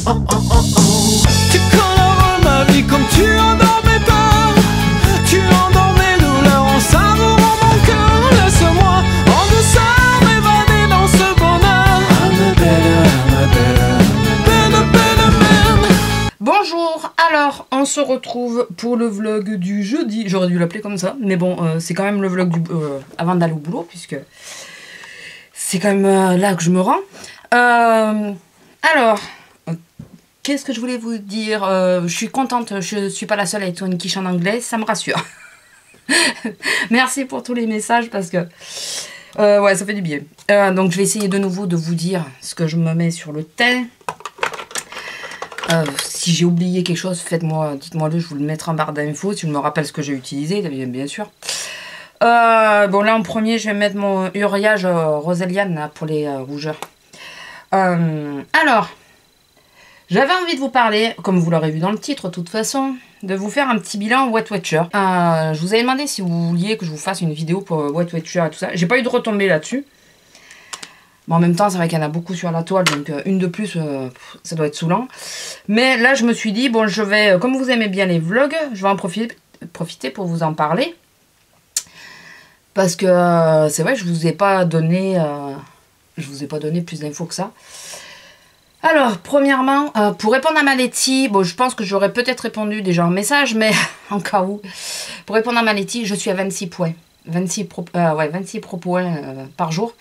Tu colores ma vie comme tu endormais pas. Tu endormais douleur en savourant mon cœur. Laisse-moi en douceur m'évader dans ce bonheur. Bonjour, alors on se retrouve pour le vlog du jeudi. J'aurais dû l'appeler comme ça, mais bon, c'est quand même le vlog du, avant d'aller au boulot, puisque c'est quand même là que je me rends. Alors, qu'est-ce que je voulais vous dire? Je suis contente, je suis pas la seule à être une quiche en anglais, ça me rassure. Merci pour tous les messages, parce que ouais, ça fait du bien. Donc je vais essayer de nouveau de vous dire ce que je me mets sur le thé. Si j'ai oublié quelque chose, faites-moi, dites-moi-le, je vous le mettrai en barre d'infos si je me rappelle ce que j'ai utilisé, bien sûr. Bon, là en premier, je vais mettre mon Uriage Roseliane pour les rougeurs. Alors, j'avais envie de vous parler, comme vous l'aurez vu dans le titre de toute façon, de vous faire un petit bilan Weight Watcher. Je vous avais demandé si vous vouliez que je vous fasse une vidéo pour Weight Watcher et tout ça. J'ai pas eu de retombées là-dessus. Bon, en même temps, c'est vrai qu'il y en a beaucoup sur la toile, donc une de plus, ça doit être saoulant. Mais là, je me suis dit, bon, je vais, comme vous aimez bien les vlogs, je vais en profiter pour vous en parler. Parce que c'est vrai, je vous ai pas donné plus d'infos que ça. Alors, premièrement, pour répondre à Maletti, bon, je pense que j'aurais peut-être répondu déjà en message, mais en cas où, pour répondre à Maletti, je suis à 26 points. 26 pro points par jour.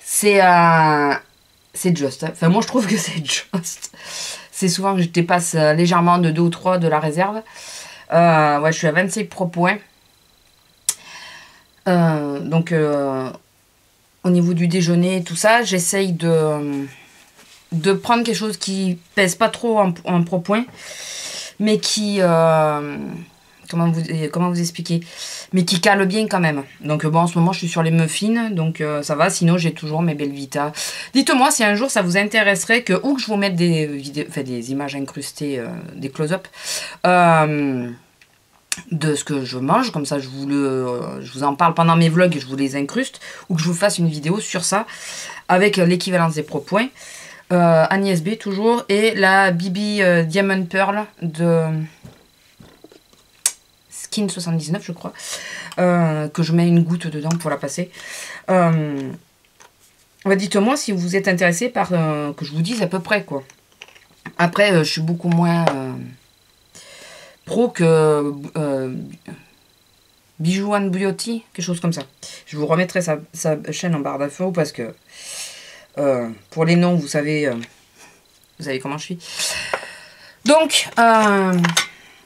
C'est juste. Hein. Enfin, moi, je trouve que c'est juste. C'est souvent que je dépasse légèrement de 2 ou 3 de la réserve. Ouais, je suis à 26 pro points. Donc, au niveau du déjeuner, tout ça, j'essaye de prendre quelque chose qui pèse pas trop en pro point, mais qui... comment vous expliquer, mais qui cale bien quand même. Donc bon, en ce moment je suis sur les muffins, donc ça va. Sinon j'ai toujours mes Belvita. Dites-moi si un jour ça vous intéresserait que ou que je vous mette des vidéos, enfin des images incrustées, des close-up de ce que je mange, comme ça je vous en parle pendant mes vlogs et je vous les incruste, ou que je vous fasse une vidéo sur ça avec l'équivalence des pro points. Agnès B toujours, et la Bibi Diamond Pearl de Skin 79 je crois, que je mets une goutte dedans pour la passer. Dites-moi si vous êtes intéressé par que je vous dise à peu près quoi. Après je suis beaucoup moins pro que Bijou and Beauty, quelque chose comme ça. Je vous remettrai sa chaîne en barre d'infos parce que pour les noms vous savez comment je suis. Donc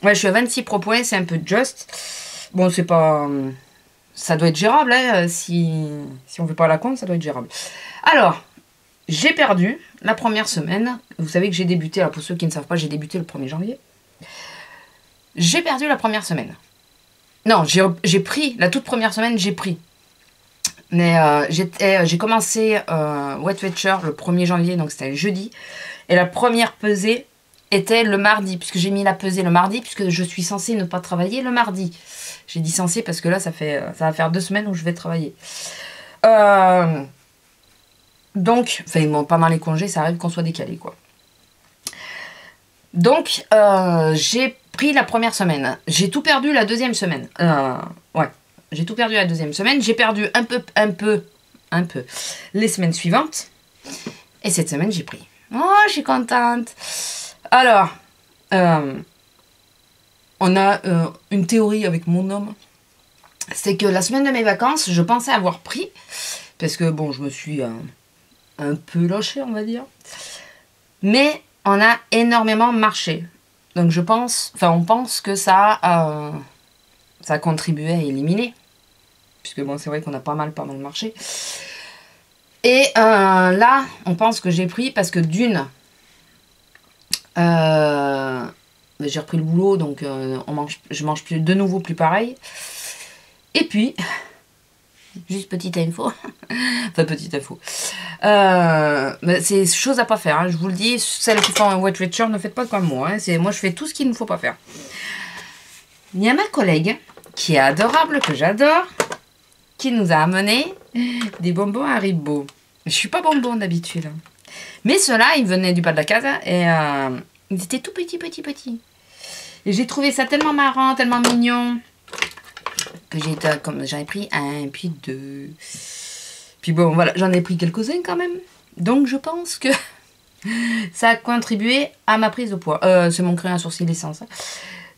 ouais, je suis à 26 pro points, c'est un peu juste. Bon, c'est pas... ça doit être gérable, hein, si on ne fait pas la compte, ça doit être gérable. Alors, j'ai perdu la première semaine. Vous savez que j'ai débuté, alors pour ceux qui ne savent pas, j'ai débuté le 1er janvier. J'ai perdu la première semaine. Non, j'ai pris, la toute première semaine, j'ai pris. Mais j'ai commencé Weight Watcher le 1er janvier, donc c'était le jeudi. Et la première pesée était le mardi, puisque j'ai mis la pesée le mardi, puisque je suis censée ne pas travailler le mardi. J'ai dit censée parce que là, ça va faire 2 semaines où je vais travailler. Donc, enfin, bon, pendant les congés, ça arrive qu'on soit décalé, quoi. Donc, j'ai pris la première semaine. J'ai tout perdu la deuxième semaine. Ouais, j'ai tout perdu la deuxième semaine. J'ai perdu un peu les semaines suivantes. Et cette semaine, j'ai pris. Oh, je suis contente. Alors, on a une théorie avec mon homme. C'est que la semaine de mes vacances, je pensais avoir pris. Parce que, bon, je me suis un peu lâchée, on va dire. Mais on a énormément marché. Donc, je pense... Enfin, on pense que ça a contribué à éliminer. Puisque, bon, c'est vrai qu'on a pas mal marché. Et là, on pense que j'ai pris parce que d'une... j'ai repris le boulot, donc je mange plus, de nouveau plus pareil. Et puis, juste petite info, enfin petite info, c'est chose à pas faire, hein, je vous le dis, celles qui font un Weight Watcher, ne faites pas comme moi, hein, moi je fais tout ce qu'il ne faut pas faire. Il y a ma collègue, qui est adorable, que j'adore, qui nous a amené des bonbons Haribo. Je suis pas bonbon d'habitude, hein. Mais ceux-là, ils venaient du bas de la case et ils étaient tout petits. Et j'ai trouvé ça tellement marrant, tellement mignon, que j'en ai pris un, puis deux. Puis bon, voilà, j'en ai pris quelques-uns quand même. Donc je pense que ça a contribué à ma prise de poids. C'est mon crayon à sourcils d'essence.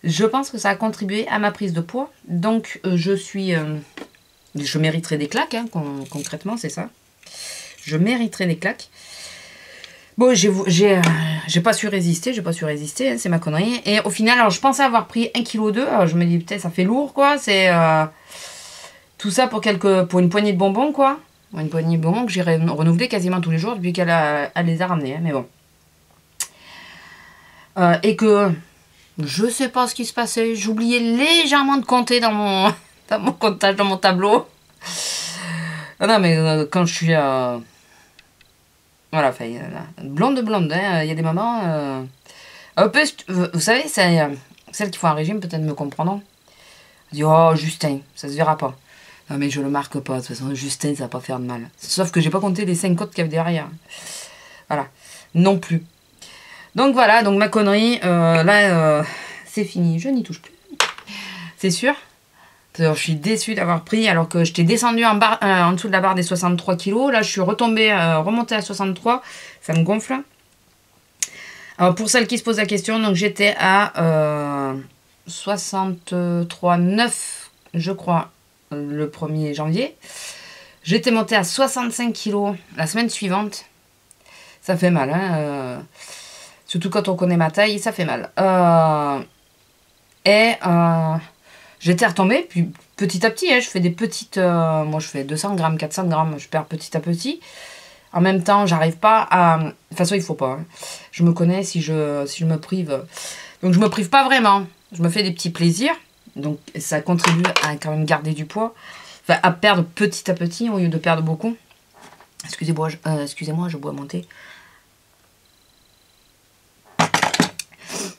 Je pense que ça a contribué à ma prise de poids. Donc je mériterai des claques, hein, concrètement, c'est ça. Je mériterai des claques. Bon, j'ai pas su résister, hein, c'est ma connerie. Et au final, alors je pensais avoir pris 1,2 kg. Alors je me dis, peut-être ça fait lourd, quoi. C'est tout ça pour une poignée de bonbons, quoi. Une poignée de bonbons que j'ai renouvelé quasiment tous les jours depuis qu'elle les a ramenés, hein, mais bon. Et que je sais pas ce qui se passait. J'oubliais légèrement de compter dans mon comptage, dans mon tableau. Non, mais quand je suis voilà, enfin, blonde, hein, il y a des mamans... un peu, vous savez, celles qui font un régime, peut-être me comprendront. Je dis, oh, Justin, ça se verra pas. Non, mais je le marque pas, de toute façon, Justin, ça va pas faire de mal. Sauf que j'ai pas compté les 5 côtes qu'il y avait derrière. Voilà, non plus. Donc voilà, donc ma connerie, là, c'est fini, je n'y touche plus. C'est sûr. Alors, je suis déçue d'avoir pris, alors que j'étais descendue en dessous de la barre des 63 kg. Là, je suis remontée à 63. Ça me gonfle. Alors, pour celles qui se posent la question, donc j'étais à 63,9, je crois, le 1er janvier. J'étais montée à 65 kg la semaine suivante. Ça fait mal, hein. Surtout quand on connaît ma taille, ça fait mal. J'étais retombée, puis petit à petit, hein, je fais des petites... moi, je fais 200 grammes, 400 grammes, je perds petit à petit. En même temps, j'arrive pas à... De toute façon, il faut pas. Hein. Je me connais si je me prive. Donc, je me prive pas vraiment. Je me fais des petits plaisirs. Donc, ça contribue à quand même garder du poids. Enfin, à perdre petit à petit au lieu de perdre beaucoup. Excusez-moi, je bois mon thé.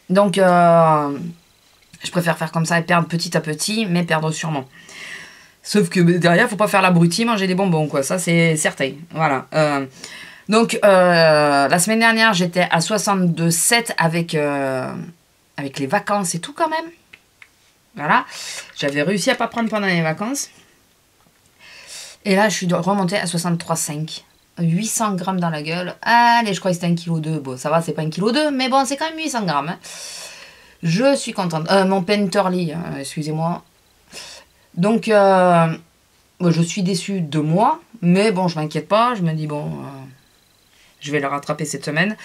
Donc, je préfère faire comme ça et perdre petit à petit, mais perdre sûrement. Sauf que derrière, faut pas faire l'abruti, manger des bonbons, quoi. Ça, c'est certain. Voilà. Donc, la semaine dernière, j'étais à 62,7 avec les vacances et tout, quand même. Voilà. J'avais réussi à pas prendre pendant les vacances. Et là, je suis remontée à 63,5. 800 grammes dans la gueule. Allez, je crois que c'était 1,2 kg. Bon, ça va, c'est pas 1,2 kg, mais bon, c'est quand même 800 grammes. Hein. Je suis contente. Mon Penterly, excusez-moi. Donc, je suis déçue de moi, mais bon, je m'inquiète pas. Je me dis, bon, je vais le rattraper cette semaine.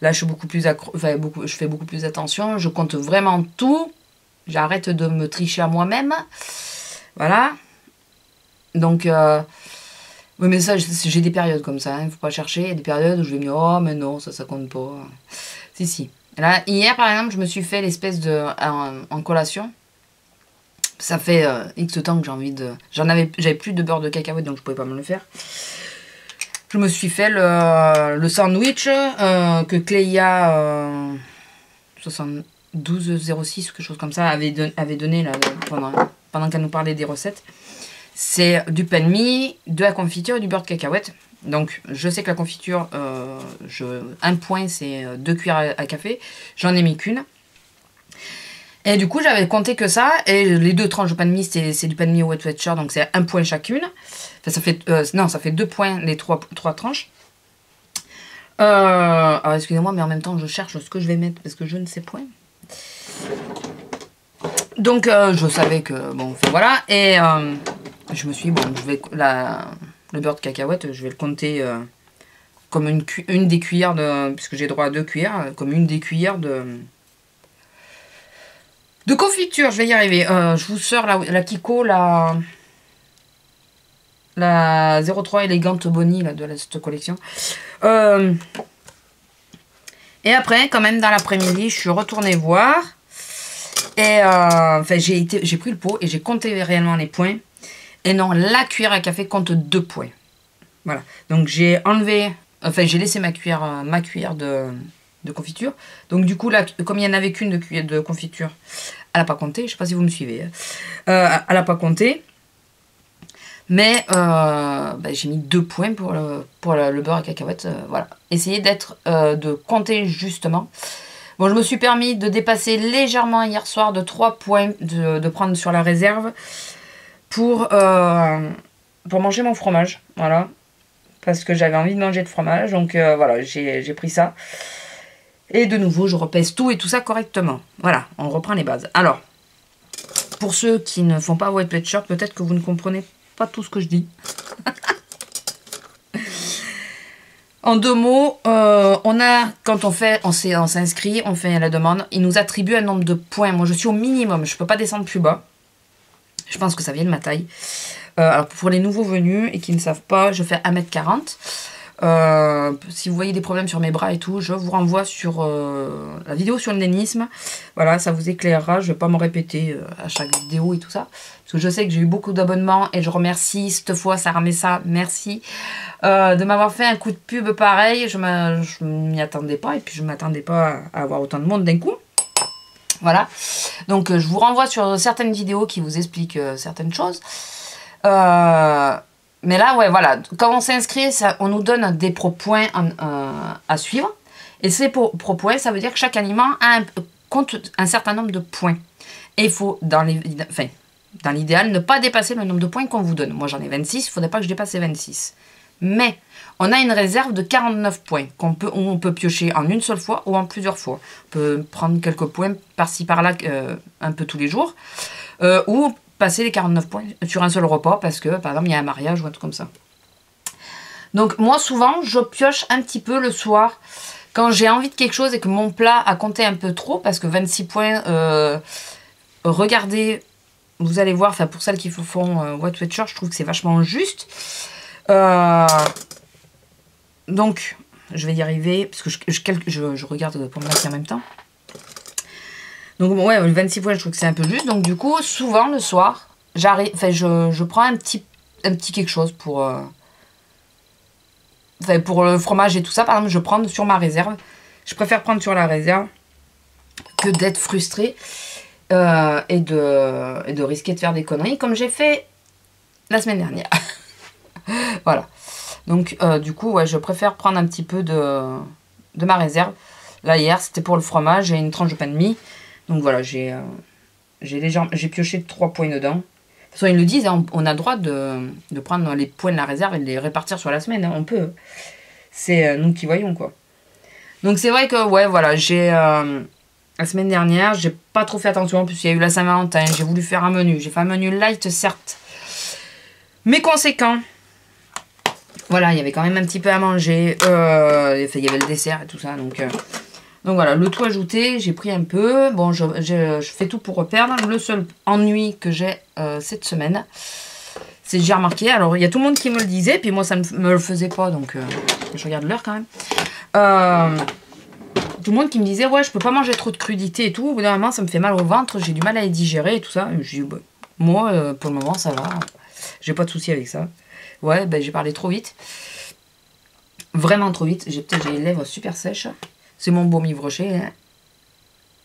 Là, je suis je fais beaucoup plus attention. Je compte vraiment tout. J'arrête de me tricher à moi-même. Voilà. Donc, oui, mais ça, j'ai des périodes comme ça. Il ne faut pas chercher. Il y a des périodes où je vais me dire, oh, mais non, ça compte pas. Si. Là, hier, par exemple, je me suis fait l'espèce de... en collation. Ça fait X temps que j'ai envie de... J'avais plus de beurre de cacahuète, donc je pouvais pas me le faire. Je me suis fait le sandwich que Cléa 7206, quelque chose comme ça, avait donné là, pendant qu'elle nous parlait des recettes. C'est du pain de mie, de la confiture et du beurre de cacahuète. Donc, je sais que la confiture, un point, c'est 2 cuillères à café. J'en ai mis qu'une. Et du coup, j'avais compté que ça. Et les 2 tranches de pain de mie, c'est du pain de mie Weight Watchers. Donc, c'est 1 point chacune. Enfin, ça fait 2 points les 3 tranches. Alors, excusez-moi, mais en même temps, je cherche ce que je vais mettre parce que je ne sais point. Donc, je savais que... Bon, enfin, voilà. Et je me suis dit, bon, le beurre de cacahuète, je vais le compter comme une des cuillères puisque j'ai droit à 2 cuillères, comme une des cuillères de confiture. Je vais y arriver. Je vous sors la Kiko, la 03 élégante Bonnie là, de cette collection. Et après, quand même, dans l'après-midi, je suis retournée voir. Et enfin, j'ai pris le pot et j'ai compté réellement les points. Et non, la cuillère à café compte 2 points. Voilà. Donc j'ai enlevé, enfin j'ai laissé ma cuillère de confiture. Donc du coup, là, comme il n'y en avait qu'une de cuillère de confiture, elle n'a pas compté. Je ne sais pas si vous me suivez. Elle n'a pas compté. Mais j'ai mis 2 points pour le beurre à cacahuètes. Voilà. Essayez de compter justement. Bon, je me suis permis de dépasser légèrement hier soir de 3 points, de prendre sur la réserve pour manger mon fromage. Voilà. Parce que j'avais envie de manger de fromage. Donc voilà, j'ai pris ça. Et de nouveau, je repèse tout et tout ça correctement. Voilà, on reprend les bases. Alors, pour ceux qui ne font pas Weight Watcher, peut-être que vous ne comprenez pas tout ce que je dis. En 2 mots, quand on s'inscrit, on fait la demande, il nous attribue un nombre de points. Moi, je suis au minimum, je ne peux pas descendre plus bas. Je pense que ça vient de ma taille. Alors, pour les nouveaux venus et qui ne savent pas, je fais 1m40. Si vous voyez des problèmes sur mes bras et tout, je vous renvoie sur la vidéo sur le nénisme. Voilà, ça vous éclairera. Je ne vais pas me répéter à chaque vidéo et tout ça. Parce que je sais que j'ai eu beaucoup d'abonnements et je remercie cette fois, Sarah Messa, merci de m'avoir fait un coup de pub pareil. Je m'y attendais pas et puis je ne m'attendais pas à avoir autant de monde d'un coup. Voilà. Donc je vous renvoie sur certaines vidéos qui vous expliquent certaines choses. Mais là, ouais, voilà, quand on s'inscrit, on nous donne des pro-points à suivre. Et ces pro-points, ça veut dire que chaque aliment compte un certain nombre de points. Et il faut, dans l'idéal, ne pas dépasser le nombre de points qu'on vous donne. Moi, j'en ai 26, il ne faudrait pas que je dépasse les 26. Mais on a une réserve de 49 points on peut piocher en une seule fois ou en plusieurs fois. On peut prendre quelques points par-ci, par-là, un peu tous les jours. Ou passer les 49 points sur un seul repas parce que, par exemple, il y a un mariage ou un truc comme ça. Donc, moi, souvent, je pioche un petit peu le soir quand j'ai envie de quelque chose et que mon plat a compté un peu trop parce que 26 points, regardez, vous allez voir, pour celles qui font Weight Watcher, je trouve que c'est vachement juste. Donc, je vais y arriver parce que je regarde pour me mettre en même temps. Donc, ouais, le 26 points, je trouve que c'est un peu juste. Donc, du coup, souvent, le soir, je prends un petit quelque chose pour le fromage et tout ça. Par exemple, je prends sur ma réserve. Je préfère prendre sur la réserve que d'être frustrée et de risquer de faire des conneries comme j'ai fait la semaine dernière. Voilà. Donc, du coup, ouais, je préfère prendre un petit peu de ma réserve. Là, hier, c'était pour le fromage et une tranche de pain de mie. Donc voilà, j'ai pioché 3 points dedans. De toute façon, ils le disent, hein, on a le droit de prendre les points de la réserve et de les répartir sur la semaine. Hein, on peut. C'est nous qui voyons, quoi. Donc c'est vrai que, ouais, voilà, la semaine dernière, j'ai pas trop fait attention. En plus, il y a eu la Saint-Valentin. J'ai voulu faire un menu. J'ai fait un menu light, certes, mais conséquent. Voilà, il y avait quand même un petit peu à manger. Il y avait le dessert et tout ça, donc voilà, le tout ajouté, j'ai pris un peu. Bon, je fais tout pour reperdre. Le seul ennui que j'ai cette semaine, c'est que j'ai remarqué. Alors, il y a tout le monde qui me le disait, puis moi, ça ne me le faisait pas, donc je regarde l'heure quand même. Tout le monde qui me disait, ouais, je peux pas manger trop de crudité et tout. Au bout d'un moment, ça me fait mal au ventre, j'ai du mal à les digérer et tout ça. Je dis, bah, moi, pour le moment, ça va. J'ai pas de souci avec ça. Ouais, j'ai parlé trop vite. Vraiment trop vite. J'ai les lèvres super sèches. C'est mon baume Yves Rocher. Hein.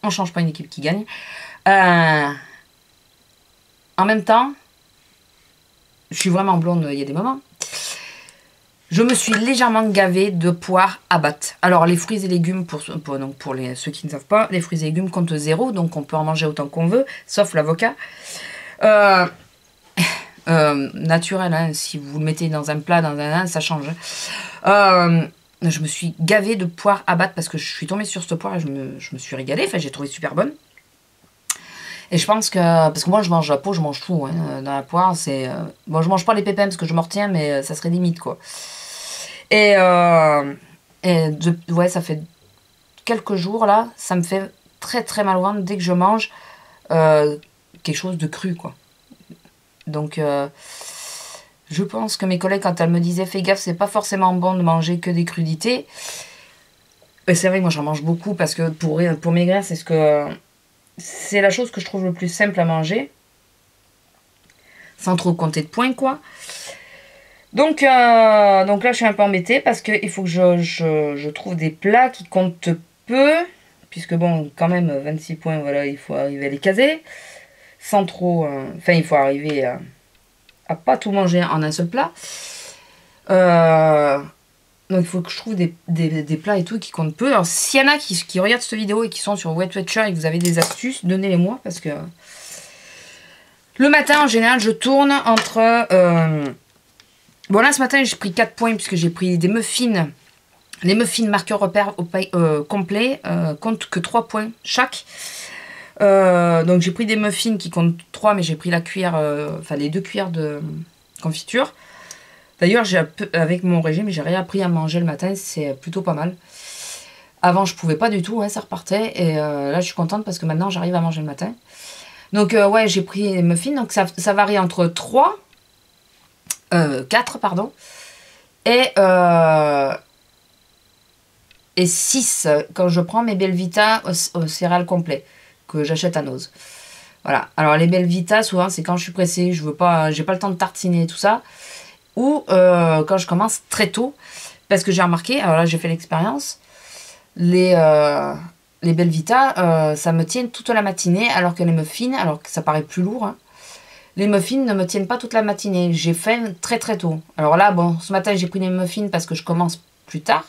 On change pas une équipe qui gagne. En même temps, je suis vraiment blonde, il y a des moments. Je me suis légèrement gavée de poires à battre. Alors, les fruits et légumes, pour ceux qui ne savent pas, les fruits et légumes comptent 0, donc on peut en manger autant qu'on veut, sauf l'avocat. Naturel, hein, si vous le mettez dans un plat, ça change. Je me suis gavée de poires à battre parce que je suis tombée sur cette poire et je me suis régalée. Enfin, j'ai trouvé super bonne. Et je pense que... Parce que moi, je mange la peau, je mange tout. Hein, dans la poire, c'est... Bon, je mange pas les pépins parce que je m'en retiens, mais ça serait limite, quoi. Ouais, ça fait quelques jours, là, ça me fait très, très mal au ventre dès que je mange quelque chose de cru, quoi. Donc... je pense que mes collègues, quand elles me disaient « Fais gaffe, c'est pas forcément bon de manger que des crudités », c'est vrai que moi j'en mange beaucoup parce que pour maigrir, c'est la chose que je trouve le plus simple à manger. Sans trop compter de points, quoi. Donc là, je suis un peu embêtée parce qu'il faut que je trouve des plats qui comptent peu. Puisque bon, quand même, 26 points, voilà, il faut arriver à les caser. Sans trop... il faut arriver à pas tout manger en un seul plat. Donc il faut que je trouve des plats et tout qui comptent peu. Alors s'il y en a qui regardent cette vidéo et qui sont sur Weight Watcher et que vous avez des astuces, donnez-les-moi parce que le matin en général je tourne entre... Bon là ce matin j'ai pris 4 points puisque j'ai pris des muffins. Les muffins marqueurs repères complets comptent que 3 points chaque. Donc j'ai pris des muffins qui comptent 3 mais j'ai pris la cuillère, enfin les 2 cuillères de confiture. D'ailleurs, avec mon régime, j'ai réappris à manger le matin, c'est plutôt pas mal. Avant, je pouvais pas du tout, ouais, ça repartait. Et là, je suis contente parce que maintenant, j'arrive à manger le matin. Donc, ouais, j'ai pris les muffins. Donc, ça varie entre 4, pardon. Et 6 quand je prends mes Belvita au céréales complet, que j'achète à Nose. Voilà. Alors, les Belvita, souvent, c'est quand je suis pressée, j'ai pas le temps de tartiner et tout ça. Ou quand je commence très tôt, parce que j'ai remarqué, alors là j'ai fait l'expérience, les Belvita, ça me tient toute la matinée, alors que les muffins, alors que ça paraît plus lourd, hein, les muffins ne me tiennent pas toute la matinée. J'ai faim très très tôt. Alors là, bon, ce matin j'ai pris les muffins parce que je commence plus tard,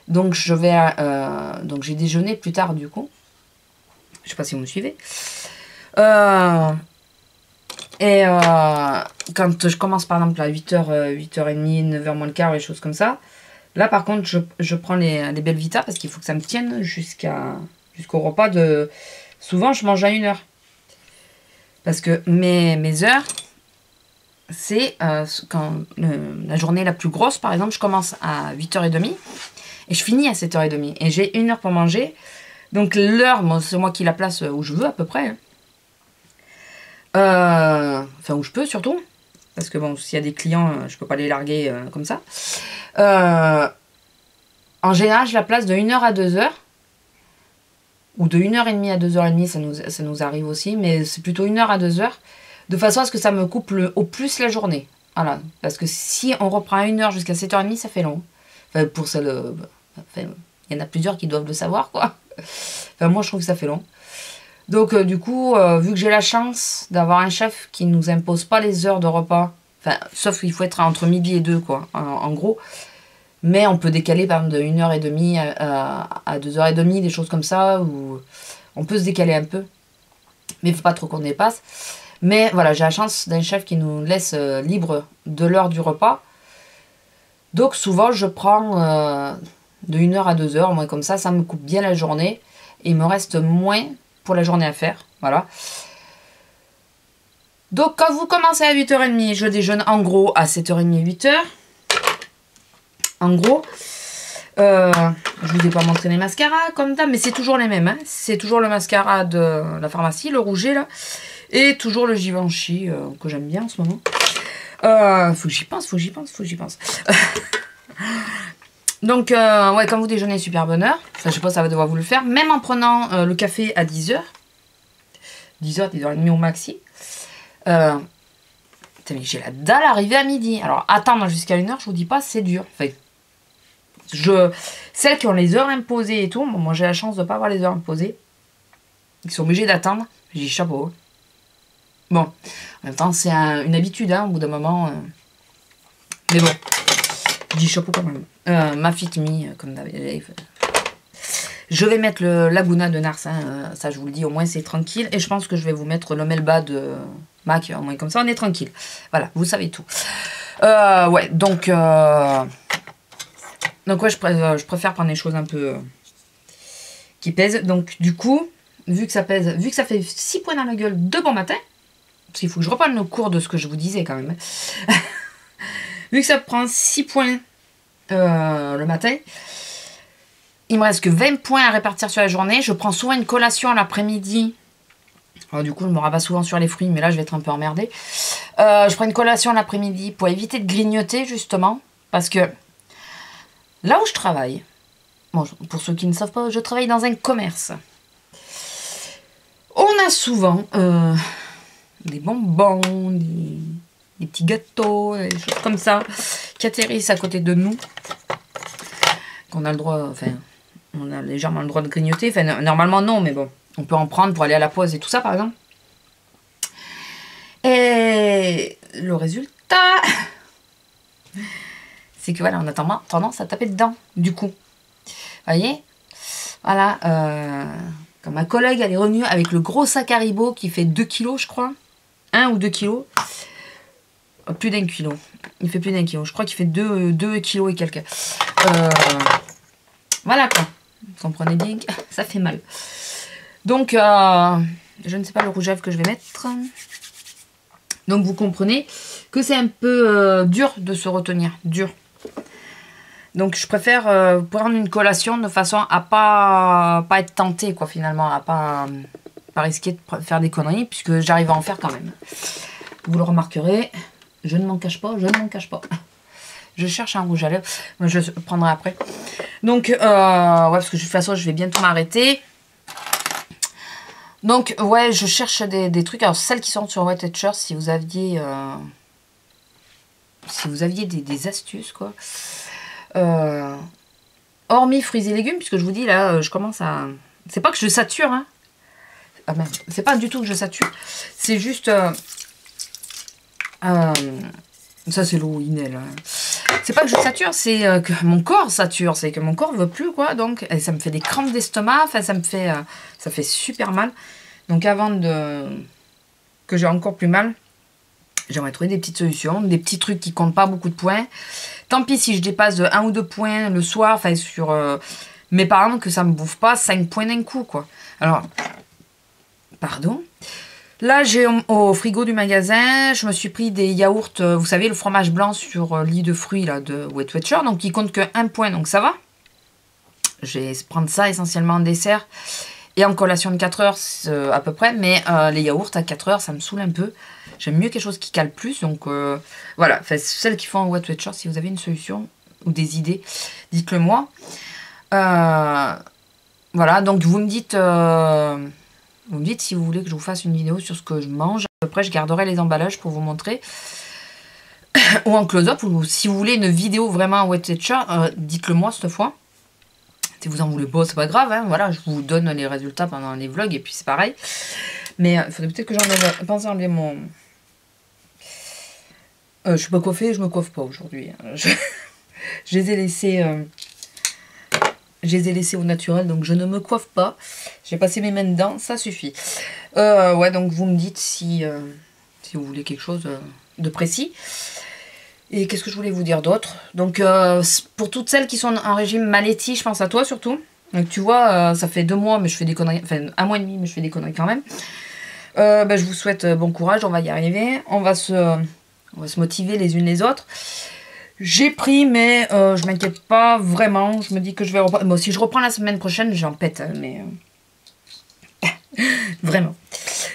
donc donc j'ai déjeuné plus tard du coup. Je sais pas si vous me suivez. Et quand je commence par exemple à 8h, 8h30, 9h moins le quart, les choses comme ça, là par contre je prends les Belvita parce qu'il faut que ça me tienne jusqu'au repas de... Souvent je mange à 1h. Parce que mes heures, c'est quand la journée la plus grosse par exemple, je commence à 8h30 et je finis à 7h30. Et j'ai 1h pour manger. Donc l'heure, bon, c'est moi qui la place où je veux à peu près. Hein. Enfin où je peux surtout parce que bon s'il y a des clients je peux pas les larguer comme ça. En général je la place de 1h à 2h ou de 1h30 à 2h30, ça nous arrive aussi, mais c'est plutôt 1h à 2h de façon à ce que ça me coupe au plus la journée. Voilà, parce que si on reprend à 1h jusqu'à 7h30 ça fait long. Enfin pour celle, enfin, il y en a plusieurs qui doivent le savoir quoi. Enfin moi je trouve que ça fait long. Donc du coup, vu que j'ai la chance d'avoir un chef qui ne nous impose pas les heures de repas, enfin, sauf qu'il faut être entre midi et 2, quoi, en gros. Mais on peut décaler par exemple de 1h30 à 2h30, des choses comme ça, ou on peut se décaler un peu. Mais il ne faut pas trop qu'on dépasse. Mais voilà, j'ai la chance d'un chef qui nous laisse libre de l'heure du repas. Donc souvent, je prends de 1h à 2h, au moins comme ça me coupe bien la journée. Et il me reste moins pour la journée à faire, voilà. Donc quand vous commencez à 8h30, je déjeune en gros à 7h30, 8h. En gros, je vous ai pas montré les mascaras comme ça, mais c'est toujours les mêmes. Hein. C'est toujours le mascara de la pharmacie, le rouget là, et toujours le Givenchy que j'aime bien en ce moment. Faut que j'y pense. Donc, ouais, quand vous déjeunez, super bonne heure. Ça, je sais pas, ça va devoir vous le faire. Même en prenant le café à 10h. 10h, 10h30 au maxi. Putain, mais j'ai la dalle arrivée à midi. Alors, attendre jusqu'à 1h, je vous dis pas, c'est dur. Enfin, celles qui ont les heures imposées et tout, bon, moi j'ai la chance de pas avoir les heures imposées. Ils sont obligés d'attendre. J'ai dit chapeau. Bon, en même temps, c'est une habitude, hein, au bout d'un moment. Mais bon. Je dis chapeau quand même. Ma Fit Me, comme d'habitude. Je vais mettre le Laguna de Nars, hein, ça je vous le dis, au moins c'est tranquille. Et je pense que je vais vous mettre le Melba de MAC, au moins comme ça on est tranquille. Voilà, vous savez tout. Ouais, donc ouais, je préfère prendre des choses un peu qui pèsent. Donc du coup, vu que ça pèse, vu que ça fait 6 points dans la gueule de bon matin, parce qu'il faut que je reprenne le cours de ce que je vous disais quand même. Vu que ça prend 6 points le matin, il me reste que 20 points à répartir sur la journée. Je prends souvent une collation l'après-midi. Alors du coup, je me rabats souvent sur les fruits, mais là, je vais être un peu emmerdée. Je prends une collation l'après-midi pour éviter de grignoter, justement. Parce que là où je travaille, bon, pour ceux qui ne savent pas, je travaille dans un commerce. On a souvent des bonbons, des petits gâteaux, des choses comme ça, qui atterrissent à côté de nous. Qu'on a le droit, enfin, on a légèrement le droit de grignoter. Enfin, normalement non, mais bon, on peut en prendre pour aller à la pause et tout ça, par exemple. Et le résultat, c'est que voilà, on a tendance à taper dedans, du coup. Vous voyez? Voilà, quand ma collègue, elle est revenue avec le gros sac Haribo qui fait 2 kilos, je crois. 1 ou 2 kilos. Plus d'1 kilo. Il fait plus d'1 kilo. Je crois qu'il fait 2 kilos et quelques. Voilà quoi. Vous comprenez bien que ça fait mal. Donc, je ne sais pas le rouge à lèvres que je vais mettre. Donc, vous comprenez que c'est un peu dur de se retenir. Dur. Donc, je préfère prendre une collation de façon à pas être tentée, quoi, finalement. À pas risquer de faire des conneries, puisque j'arrive à en faire quand même. Vous le remarquerez. Je ne m'en cache pas, je ne m'en cache pas. Je cherche un rouge à lèvres. Je le prendrai après. Donc, ouais, parce que de toute façon, je vais bientôt m'arrêter. Donc, ouais, je cherche des trucs. Alors, celles qui sont sur Weight Watchers, si vous aviez des astuces, quoi. Hormis fruits et légumes, puisque je vous dis, là, je commence à... C'est pas que je sature, hein. Ah, merde. C'est pas du tout que je sature. C'est juste... ça c'est l'eau Inel. C'est pas que je sature, c'est que mon corps sature, c'est que mon corps veut plus quoi, donc et ça me fait des crampes d'estomac, enfin ça fait super mal. Donc avant que j'ai encore plus mal, j'aimerais trouver des petites solutions, des petits trucs qui comptent pas beaucoup de points. Tant pis si je dépasse de 1 ou 2 points le soir, enfin sur mes parents, que ça me bouffe pas 5 points d'un coup quoi. Alors, pardon. Là, j'ai au frigo du magasin, je me suis pris des yaourts, vous savez, le fromage blanc sur lit de fruits là, de Weight Watchers, donc il compte que 1 point, donc ça va. Je vais prendre ça essentiellement en dessert et en collation de 4 heures à peu près, mais les yaourts à 4 heures, ça me saoule un peu. J'aime mieux quelque chose qui cale plus, donc voilà. Enfin, celles qui font en Weight Watchers, si vous avez une solution ou des idées, dites-le moi. Voilà, donc vous me dites... Vous me dites si vous voulez que je vous fasse une vidéo sur ce que je mange. Après, je garderai les emballages pour vous montrer. Ou en close-up. Ou si vous voulez une vidéo vraiment Weight Watchers, dites-le moi cette fois. Si vous en voulez pas, c'est pas grave. Hein. Voilà, je vous donne les résultats pendant les vlogs. Et puis c'est pareil. Mais il faudrait peut-être que j'enlève... Pensez à enlever mon... je suis pas coiffée, je me coiffe pas aujourd'hui. Hein. Je les ai laissés... Je les ai laissés au naturel, donc je ne me coiffe pas. J'ai passé mes mains dedans, ça suffit. Ouais, donc vous me dites si vous voulez quelque chose de précis. Et qu'est-ce que je voulais vous dire d'autre? Donc, pour toutes celles qui sont en régime Maletti, je pense à toi surtout. Donc, tu vois, ça fait 2 mois, mais je fais des conneries. Enfin, 1 mois et demi, mais je fais des conneries quand même. Je vous souhaite bon courage, on va y arriver. On va se motiver les unes les autres. J'ai pris, mais je m'inquiète pas vraiment. Je me dis que je vais reprendre. Bon, si je reprends la semaine prochaine, j'en pète. Mais vraiment.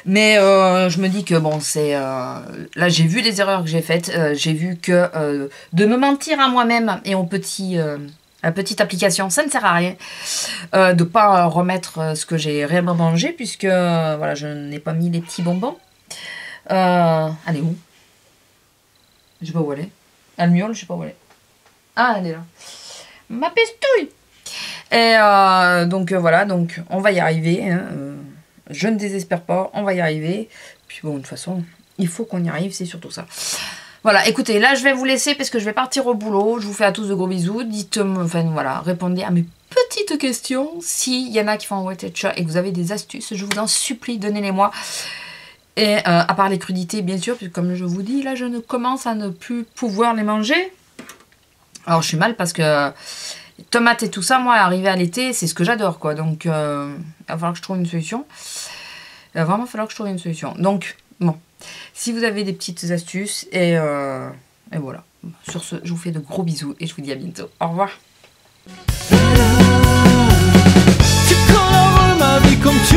Mais je me dis que bon, c'est... là, j'ai vu les erreurs que j'ai faites. J'ai vu que de me mentir à moi-même et à la petite application, ça ne sert à rien. De ne pas remettre ce que j'ai réellement mangé, puisque voilà, je n'ai pas mis les petits bonbons. Elle est où? Je sais pas où elle est. Elle miaule, je sais pas où elle est. Ah, elle est là. Ma pestouille. Et donc voilà, donc on va y arriver. Hein. Je ne désespère pas, on va y arriver. Puis bon, de toute façon, il faut qu'on y arrive, c'est surtout ça. Voilà, écoutez, là je vais vous laisser parce que je vais partir au boulot. Je vous fais à tous de gros bisous. Dites-moi, enfin voilà, répondez à mes petites questions. S'il y en a qui font un Weight Watchers et que vous avez des astuces, je vous en supplie, donnez-les-moi. Et à part les crudités, bien sûr, puisque comme je vous dis, là, je ne commence à ne plus pouvoir les manger. Alors, je suis mal parce que tomates et tout ça, moi, arrivé à l'été, c'est ce que j'adore, quoi. Donc, il va falloir que je trouve une solution. Il va vraiment falloir que je trouve une solution. Donc, bon, si vous avez des petites astuces, et voilà. Sur ce, je vous fais de gros bisous et je vous dis à bientôt. Au revoir. Tu colores ma vie comme tu